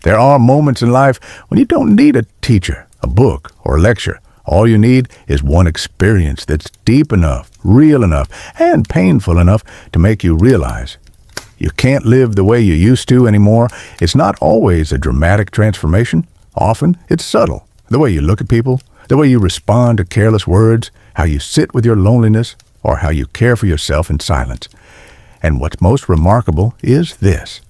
There are moments in life when you don't need a teacher, a book, or a lecture. All you need is one experience that's deep enough, real enough, and painful enough to make you realize you can't live the way you used to anymore. It's not always a dramatic transformation. Often, it's subtle. The way you look at people, the way you respond to careless words, how you sit with your loneliness, or how you care for yourself in silence. And what's most remarkable is this.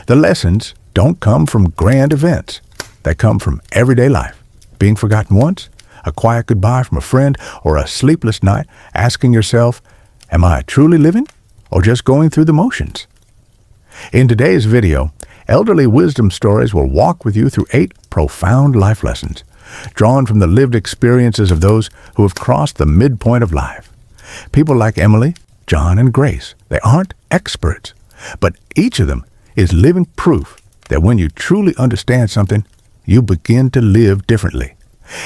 The lessons don't come from grand events. They come from everyday life. Being forgotten once, a quiet goodbye from a friend, or a sleepless night asking yourself, am I truly living or just going through the motions? In today's video, Elderly Wisdom Stories will walk with you through 8 profound life lessons, drawn from the lived experiences of those who have crossed the midpoint of life. People like Emily, John, and Grace, they aren't experts, but each of them is living proof that when you truly understand something, you begin to live differently.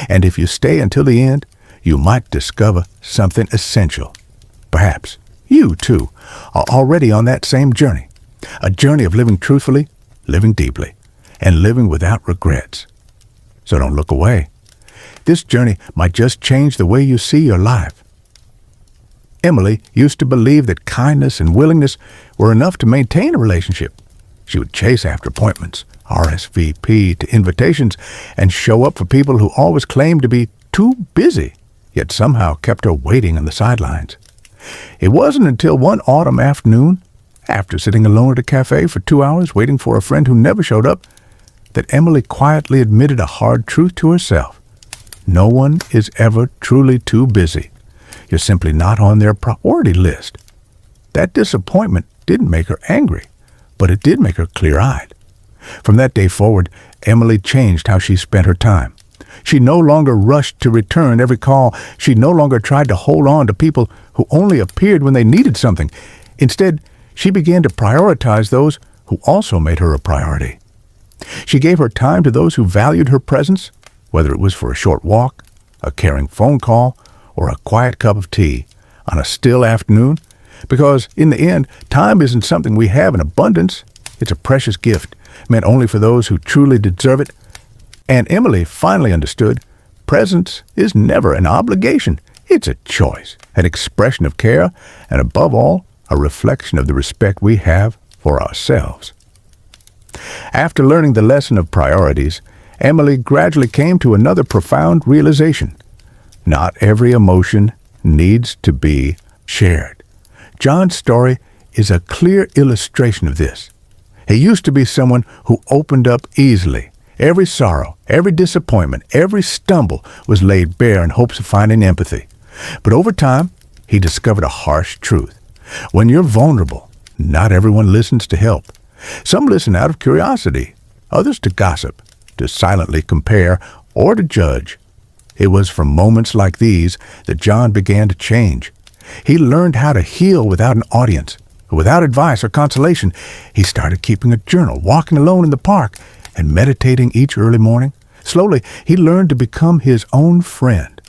And if you stay until the end, you might discover something essential. Perhaps you, too, are already on that same journey. A journey of living truthfully, living deeply, and living without regrets. So don't look away. This journey might just change the way you see your life. Emily used to believe that kindness and willingness were enough to maintain a relationship. She would chase after appointments, RSVP to invitations, and show up for people who always claimed to be too busy, yet somehow kept her waiting on the sidelines. It wasn't until one autumn afternoon, after sitting alone at a cafe for 2 hours waiting for a friend who never showed up, that Emily quietly admitted a hard truth to herself. No one is ever truly too busy. You're simply not on their priority list. That disappointment didn't make her angry, but it did make her clear-eyed. From that day forward, Emily changed how she spent her time. She no longer rushed to return every call. She no longer tried to hold on to people who only appeared when they needed something. Instead, she began to prioritize those who also made her a priority. She gave her time to those who valued her presence, whether it was for a short walk, a caring phone call, or a quiet cup of tea on a still afternoon, because in the end, time isn't something we have in abundance. It's a precious gift, meant only for those who truly deserve it. And Emily finally understood, presence is never an obligation. It's a choice, an expression of care, and above all, a reflection of the respect we have for ourselves. After learning the lesson of priorities, Emily gradually came to another profound realization. Not every emotion needs to be shared. John's story is a clear illustration of this. He used to be someone who opened up easily. Every sorrow, every disappointment, every stumble was laid bare in hopes of finding empathy. But over time, he discovered a harsh truth. When you're vulnerable, not everyone listens to help. Some listen out of curiosity, others to gossip, to silently compare, or to judge. It was from moments like these that John began to change. He learned how to heal without an audience. Without advice or consolation, he started keeping a journal, walking alone in the park, and meditating each early morning. Slowly, he learned to become his own friend.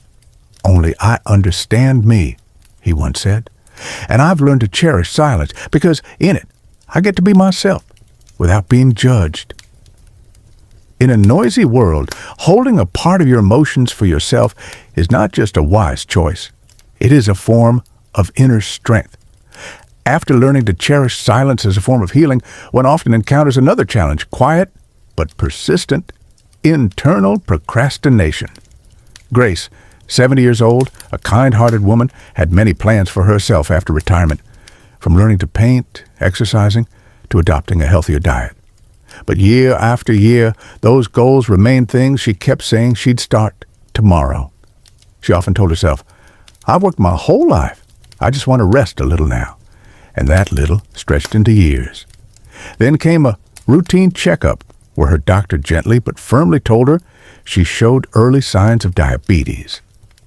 "Only I understand me," he once said. "And I've learned to cherish silence, because in it, I get to be myself without being judged." In a noisy world, holding a part of your emotions for yourself is not just a wise choice. It is a form of inner strength. After learning to cherish silence as a form of healing, one often encounters another challenge: quiet but persistent internal procrastination. Grace, 70 years old, a kind-hearted woman, had many plans for herself after retirement, from learning to paint, exercising, to adopting a healthier diet. But year after year, those goals remained things she kept saying she'd start tomorrow. She often told herself, "I've worked my whole life. I just want to rest a little now." And that little stretched into years. Then came a routine checkup where her doctor gently but firmly told her she showed early signs of diabetes.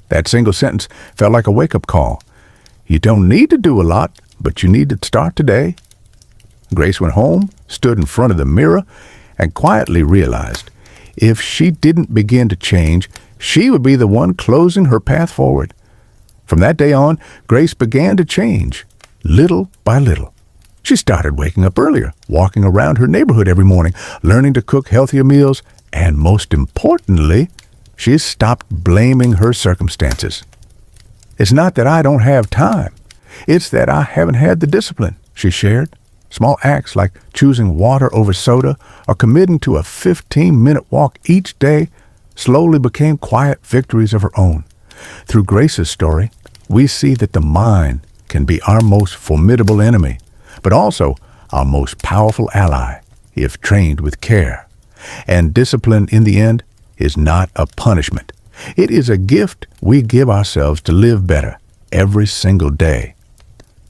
That single sentence felt like a wake-up call. You don't need to do a lot, but you need to start today. Grace went home, stood in front of the mirror, and quietly realized if she didn't begin to change, she would be the one closing her path forward. From that day on, Grace began to change, little by little. She started waking up earlier, walking around her neighborhood every morning, learning to cook healthier meals, and most importantly, she stopped blaming her circumstances. It's not that I don't have time. It's that I haven't had the discipline, she shared. Small acts like choosing water over soda or committing to a 15-minute walk each day slowly became quiet victories of her own. Through Grace's story, we see that the mind can be our most formidable enemy, but also our most powerful ally if trained with care. And discipline, in the end, is not a punishment. It is a gift we give ourselves to live better every single day.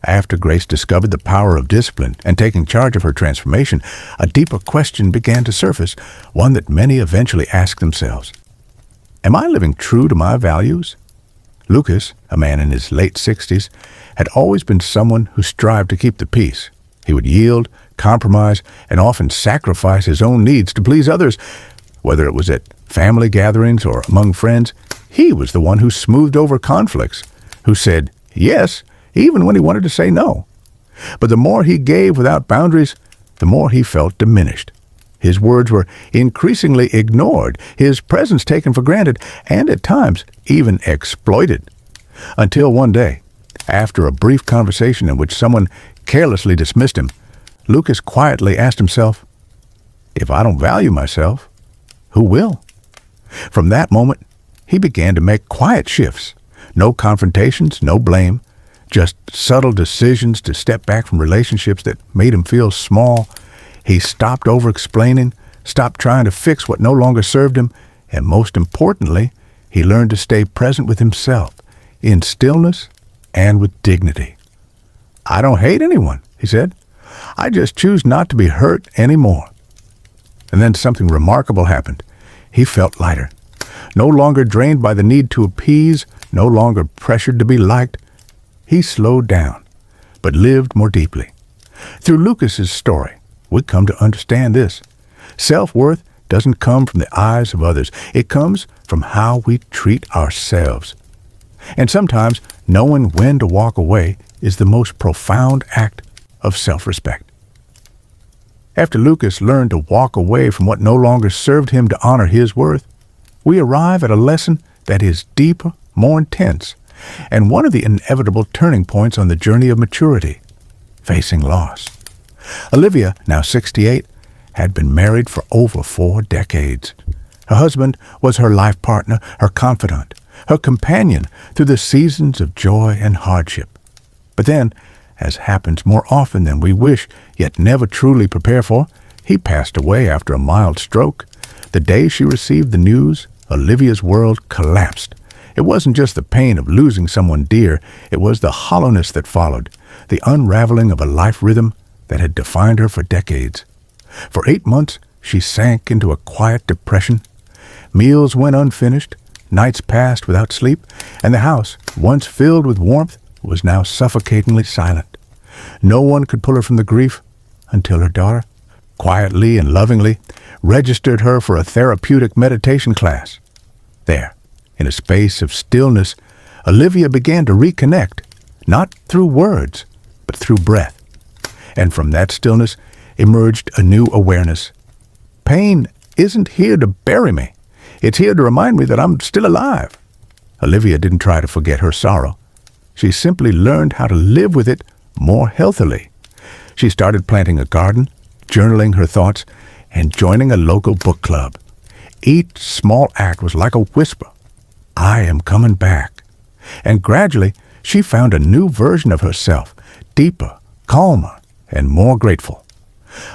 After Grace discovered the power of discipline and taking charge of her transformation, a deeper question began to surface, one that many eventually asked themselves. Am I living true to my values? Lucas, a man in his late 60s, had always been someone who strived to keep the peace. He would yield, compromise, and often sacrifice his own needs to please others. Whether it was at family gatherings or among friends, he was the one who smoothed over conflicts, who said yes, even when he wanted to say no. But the more he gave without boundaries, the more he felt diminished. His words were increasingly ignored, his presence taken for granted, and at times even exploited. Until one day, after a brief conversation in which someone carelessly dismissed him, Lucas quietly asked himself, if I don't value myself, who will? From that moment, he began to make quiet shifts. No confrontations, no blame, just subtle decisions to step back from relationships that made him feel small. He stopped over-explaining, stopped trying to fix what no longer served him, and most importantly, he learned to stay present with himself, in stillness and with dignity. I don't hate anyone, he said. I just choose not to be hurt anymore. And then something remarkable happened. He felt lighter, no longer drained by the need to appease, no longer pressured to be liked. He slowed down, but lived more deeply. Through Lucas's story, we come to understand this. Self-worth doesn't come from the eyes of others. It comes from how we treat ourselves. And sometimes knowing when to walk away is the most profound act of self-respect. After Lucas learned to walk away from what no longer served him to honor his worth, we arrive at a lesson that is deeper, more intense, and one of the inevitable turning points on the journey of maturity, facing loss. Olivia, now 68, had been married for over 4 decades. Her husband was her life partner, her confidant, her companion through the seasons of joy and hardship. But then, as happens more often than we wish, yet never truly prepare for, he passed away after a mild stroke. The day she received the news, Olivia's world collapsed. It wasn't just the pain of losing someone dear, it was the hollowness that followed, the unraveling of a life rhythm that had defined her for decades. For 8 months, she sank into a quiet depression. Meals went unfinished, nights passed without sleep, and the house, once filled with warmth, was now suffocatingly silent. No one could pull her from the grief until her daughter, quietly and lovingly, registered her for a therapeutic meditation class. There, in a space of stillness, Olivia began to reconnect, not through words, but through breath. And from that stillness emerged a new awareness. Pain isn't here to bury me. It's here to remind me that I'm still alive. Olivia didn't try to forget her sorrow. She simply learned how to live with it more healthily. She started planting a garden, journaling her thoughts, and joining a local book club. Each small act was like a whisper. I am coming back. And gradually, she found a new version of herself, deeper, calmer, and more grateful.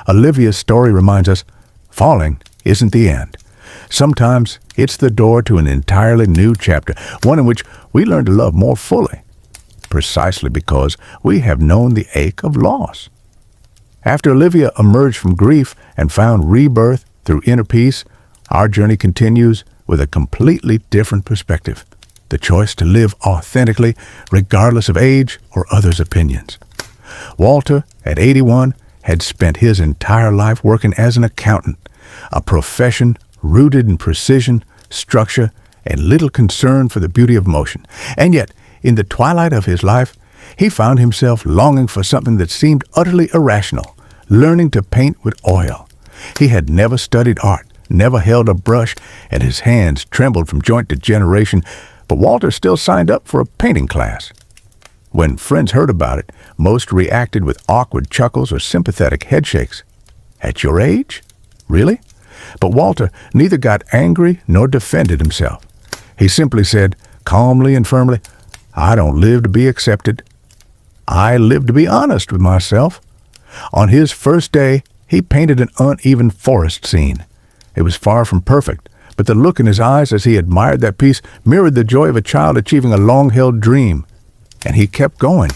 Olivia's story reminds us, falling isn't the end. Sometimes it's the door to an entirely new chapter, one in which we learn to love more fully, precisely because we have known the ache of loss. After Olivia emerged from grief and found rebirth through inner peace, our journey continues with a completely different perspective, the choice to live authentically regardless of age or others' opinions. Walter, at 81, had spent his entire life working as an accountant, a profession rooted in precision, structure, and little concern for the beauty of motion. And yet, in the twilight of his life, He found himself longing for something that seemed utterly irrational, learning to paint with oil. He had never studied art, never held a brush, and his hands trembled from joint degeneration, but Walter still signed up for a painting class. When friends heard about it, most reacted with awkward chuckles or sympathetic headshakes. At your age? Really? But Walter neither got angry nor defended himself. He simply said, calmly and firmly, I don't live to be accepted. I live to be honest with myself. On his first day, he painted an uneven forest scene. It was far from perfect, but the look in his eyes as he admired that piece mirrored the joy of a child achieving a long-held dream. And he kept going,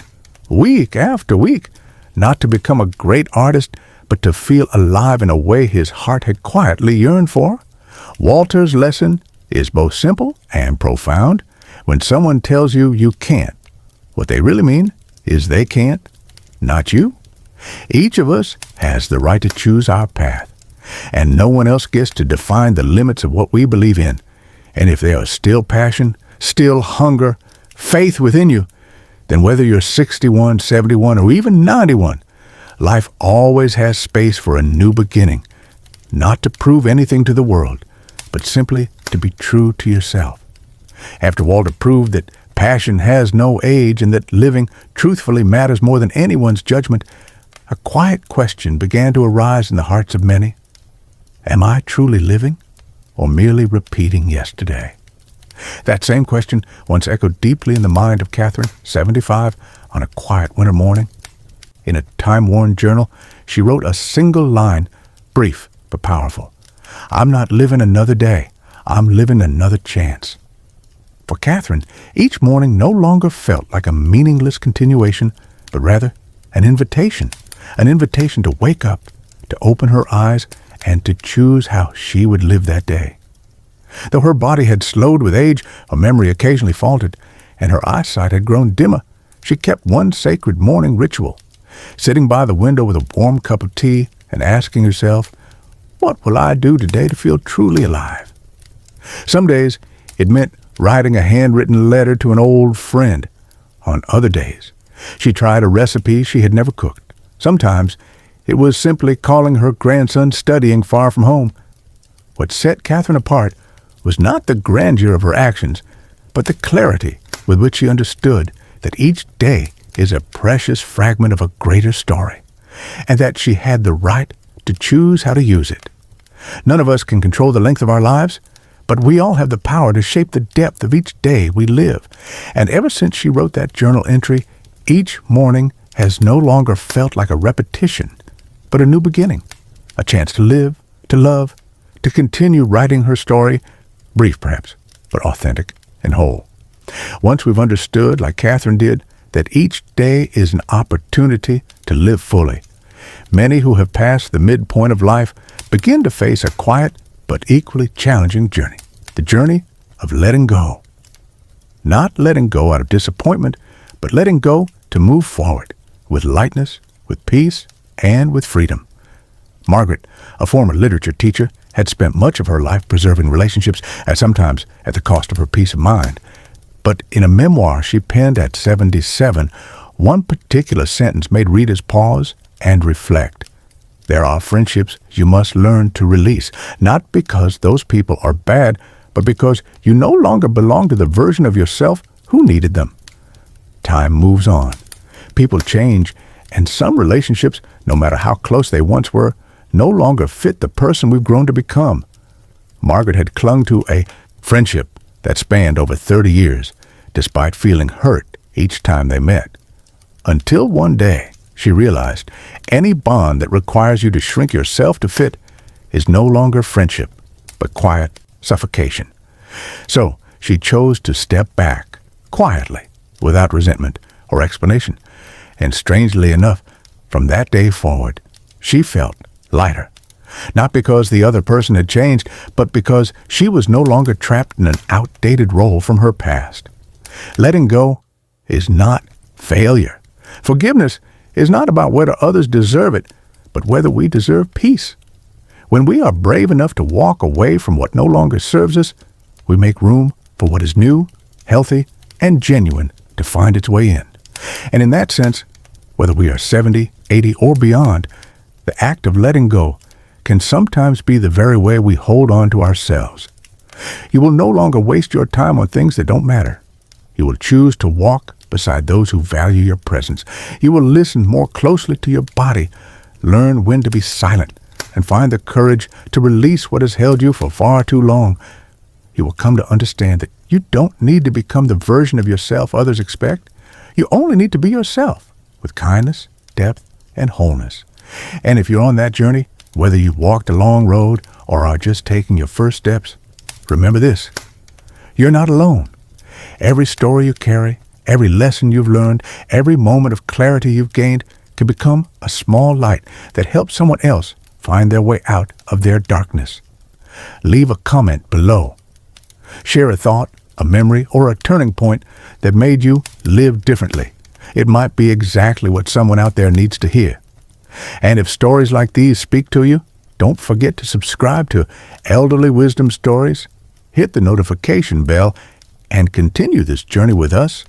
week after week, not to become a great artist, but to feel alive in a way his heart had quietly yearned for. Walter's lesson is both simple and profound. When someone tells you you can't, what they really mean is they can't, not you. Each of us has the right to choose our path, and no one else gets to define the limits of what we believe in. And if there is still passion, still hunger, faith within you, then whether you're 61, 71, or even 91, life always has space for a new beginning, not to prove anything to the world, but simply to be true to yourself. After Walter proved that passion has no age and that living truthfully matters more than anyone's judgment, a quiet question began to arise in the hearts of many. Am I truly living or merely repeating yesterday? That same question once echoed deeply in the mind of Catherine, 75, on a quiet winter morning. In a time-worn journal, she wrote a single line, brief but powerful. I'm not living another day. I'm living another chance. For Catherine, each morning no longer felt like a meaningless continuation, but rather an invitation to wake up, to open her eyes, and to choose how she would live that day. Though her body had slowed with age, her memory occasionally faltered, and her eyesight had grown dimmer, she kept one sacred morning ritual, sitting by the window with a warm cup of tea and asking herself, what will I do today to feel truly alive? Some days it meant writing a handwritten letter to an old friend. On other days, she tried a recipe she had never cooked. Sometimes it was simply calling her grandson studying far from home. What set Catherine apart was not the grandeur of her actions, but the clarity with which she understood that each day is a precious fragment of a greater story, and that she had the right to choose how to use it. None of us can control the length of our lives, but we all have the power to shape the depth of each day we live. And ever since she wrote that journal entry, each morning has no longer felt like a repetition, but a new beginning, a chance to live, to love, to continue writing her story, brief perhaps, but authentic and whole. Once we've understood, like Catherine did, that each day is an opportunity to live fully, many who have passed the midpoint of life begin to face a quiet but equally challenging journey, the journey of letting go. Not letting go out of disappointment, but letting go to move forward with lightness, with peace, and with freedom. Margaret, a former literature teacher, had spent much of her life preserving relationships, sometimes at the cost of her peace of mind. But in a memoir she penned at 77, one particular sentence made readers pause and reflect. There are friendships you must learn to release, not because those people are bad, but because you no longer belong to the version of yourself who needed them. Time moves on. People change, and some relationships, no matter how close they once were, no longer fit the person we've grown to become. Margaret had clung to a friendship that spanned over 30 years, despite feeling hurt each time they met. Until one day, she realized any bond that requires you to shrink yourself to fit is no longer friendship, but quiet suffocation. So she chose to step back, quietly, without resentment or explanation. And strangely enough, from that day forward, she felt lighter. Not because the other person had changed, but because she was no longer trapped in an outdated role from her past. Letting go is not failure. Forgiveness is not about whether others deserve it, but whether we deserve peace. When we are brave enough to walk away from what no longer serves us, we make room for what is new, healthy, and genuine to find its way in. And in that sense, whether we are 70, 80, or beyond, the act of letting go can sometimes be the very way we hold on to ourselves. You will no longer waste your time on things that don't matter. You will choose to walk beside those who value your presence. You will listen more closely to your body, learn when to be silent, and find the courage to release what has held you for far too long. You will come to understand that you don't need to become the version of yourself others expect. You only need to be yourself with kindness, depth, and wholeness. And if you're on that journey, whether you've walked a long road or are just taking your first steps, remember this: you're not alone. Every story you carry, every lesson you've learned, every moment of clarity you've gained can become a small light that helps someone else find their way out of their darkness. Leave a comment below. Share a thought, a memory, or a turning point that made you live differently. It might be exactly what someone out there needs to hear. And if stories like these speak to you, don't forget to subscribe to Elderly Wisdom Stories, hit the notification bell, and continue this journey with us,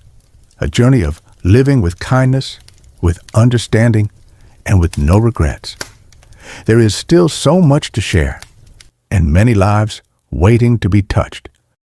a journey of living with kindness, with understanding, and with no regrets. There is still so much to share, and many lives waiting to be touched.